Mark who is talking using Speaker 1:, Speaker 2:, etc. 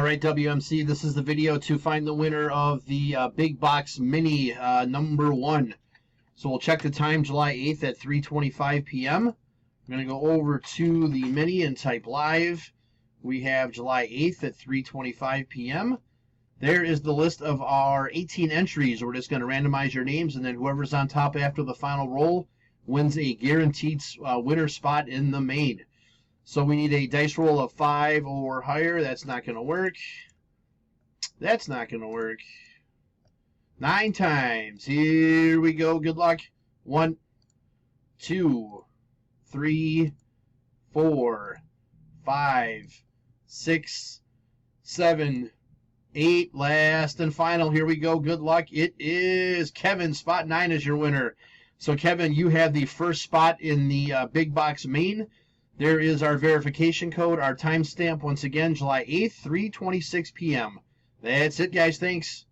Speaker 1: right, WMC, this is the video to find the winner of the Big Box Mini number 1. So we'll check the time, July 8th at 3:25 p.m. I'm going to go over to the Mini and type live. We have July 8th at 3:25 p.m. There is the list of our 18 entries. We're just going to randomize your names, and then whoever's on top after the final roll wins a guaranteed winner spot in the main. So we need a dice roll of 5 or higher. That's not going to work. That's not going to work. 9 times. Here we go. Good luck. 1, 2, 3, 4, 5, 6, 7, 8. Last and final. Here we go. Good luck. It is Kevin. Spot 9 is your winner. So, Kevin, you have the first spot in the Big Box main. There is our verification code, our timestamp, once again, July 8th, 3:26 p.m. That's it, guys. Thanks.